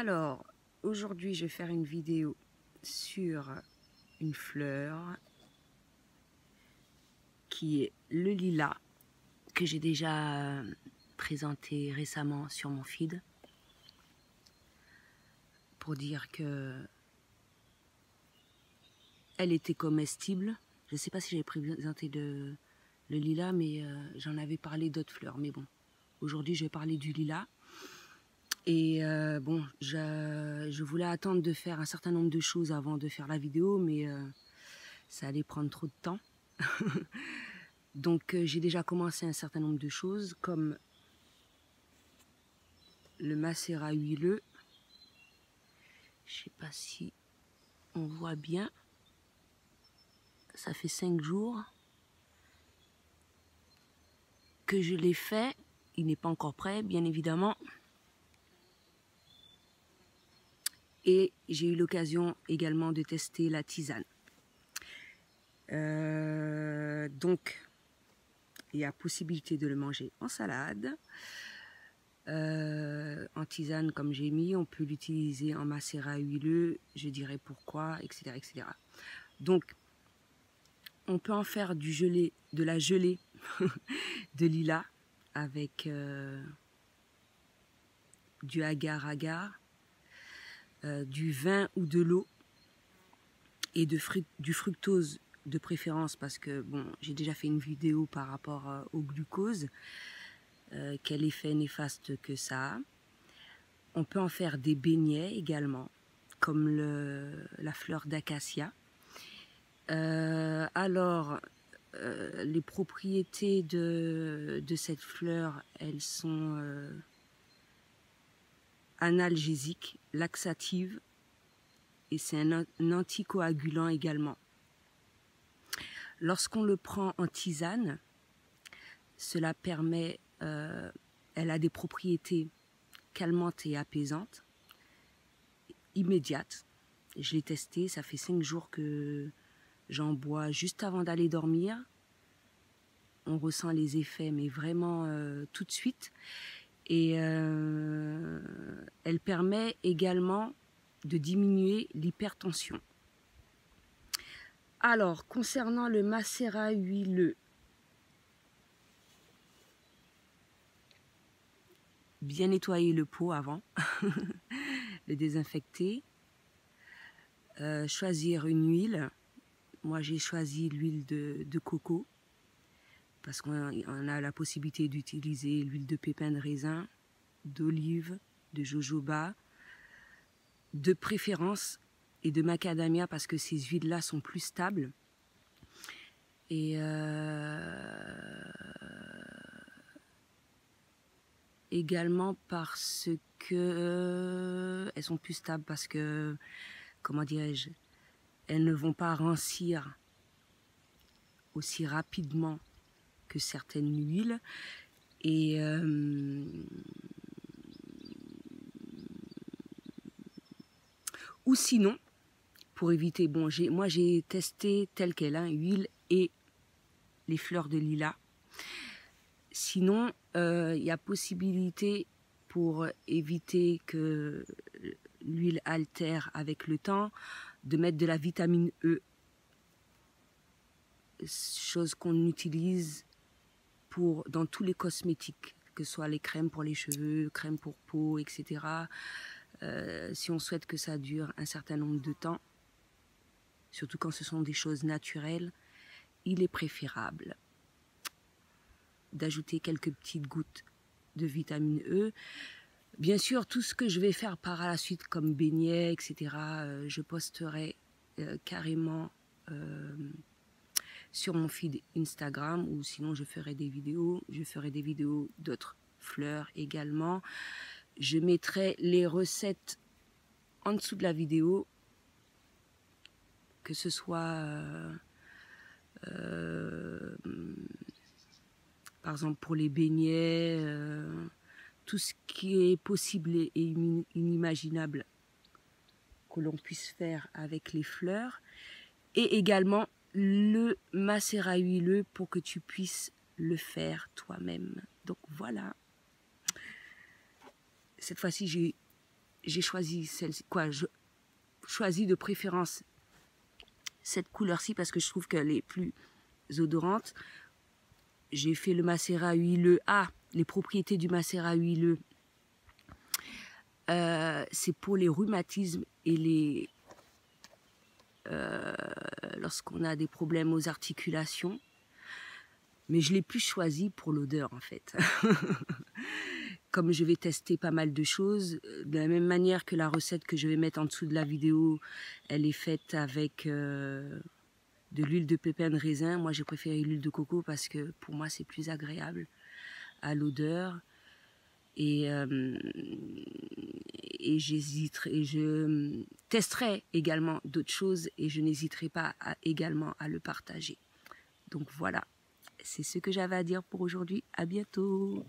Alors, aujourd'hui, je vais faire une vidéo sur une fleur qui est le lilas, que j'ai déjà présenté récemment sur mon feed, pour dire que elle était comestible. Je ne sais pas si j'avais présenté le lilas, mais j'en avais parlé d'autres fleurs. Mais bon, aujourd'hui, je vais parler du lilas. Et bon, je voulais attendre de faire un certain nombre de choses avant de faire la vidéo, mais ça allait prendre trop de temps. Donc j'ai déjà commencé un certain nombre de choses, comme le macérat huileux. Je ne sais pas si on voit bien. Ça fait 5 jours que je l'ai fait. Il n'est pas encore prêt, bien évidemment. Et j'ai eu l'occasion également de tester la tisane. Donc, il y a possibilité de le manger en salade, en tisane comme j'ai mis. On peut l'utiliser en macérat huileux, je dirais pourquoi, etc., etc. Donc, on peut en faire du gelé, de la gelée de lilas avec du agar-agar, du vin ou de l'eau et du fructose de préférence, parce que bon, j'ai déjà fait une vidéo par rapport au glucose, quel effet néfaste que ça a. On peut en faire des beignets également, comme la fleur d'acacia. Les propriétés de cette fleur, elles sont analgésiques, laxatives, et c'est un anticoagulant également. Lorsqu'on le prend en tisane, cela permet, elle a des propriétés calmantes et apaisantes, immédiates. Je l'ai testé, ça fait 5 jours que j'en bois juste avant d'aller dormir. On ressent les effets, mais vraiment tout de suite. Et elle permet également de diminuer l'hypertension. Alors, concernant le macérat huileux, bien nettoyer le pot avant, le désinfecter, choisir une huile. Moi, j'ai choisi l'huile de coco, parce qu'on a la possibilité d'utiliser l'huile de pépins de raisin, d'olive, de jojoba, de préférence, et de macadamia, parce que ces huiles-là sont plus stables. Et également parce que elles sont plus stables, parce que, comment dirais-je, elles ne vont pas rancir aussi rapidement que certaines huiles. Et ou sinon, pour éviter, bon, moi j'ai testé telle qu'elle, hein, huile et les fleurs de lilas. Sinon, il y a possibilité, pour éviter que l'huile altère avec le temps, de mettre de la vitamine E, chose qu'on utilise dans tous les cosmétiques, que ce soit les crèmes pour les cheveux, crèmes pour peau, etc. Si on souhaite que ça dure un certain nombre de temps, surtout quand ce sont des choses naturelles, il est préférable d'ajouter quelques petites gouttes de vitamine E. Bien sûr, tout ce que je vais faire par la suite comme beignets, etc., je posterai carrément sur mon feed Instagram, ou sinon je ferai des vidéos. Je ferai des vidéos d'autres fleurs également. Je mettrai les recettes en dessous de la vidéo, que ce soit par exemple pour les beignets, tout ce qui est possible et inimaginable que l'on puisse faire avec les fleurs, et également le macérat huileux pour que tu puisses le faire toi-même. Donc voilà, cette fois-ci j'ai j'ai choisi celle-ci, je choisis de préférence cette couleur-ci parce que je trouve qu'elle est plus odorante. J'ai fait le macérat huileux. Ah, les propriétés du macérat huileux. C'est pour les rhumatismes et lorsqu'on a des problèmes aux articulations. Mais je l'ai plus choisi pour l'odeur en fait. Comme je vais tester pas mal de choses, de la même manière que la recette que je vais mettre en dessous de la vidéo, elle est faite avec de l'huile de pépins de raisin. Moi j'ai préféré l'huile de coco parce que pour moi c'est plus agréable à l'odeur. Et je testerai également d'autres choses et je n'hésiterai pas également à le partager. Donc voilà, c'est ce que j'avais à dire pour aujourd'hui. À bientôt.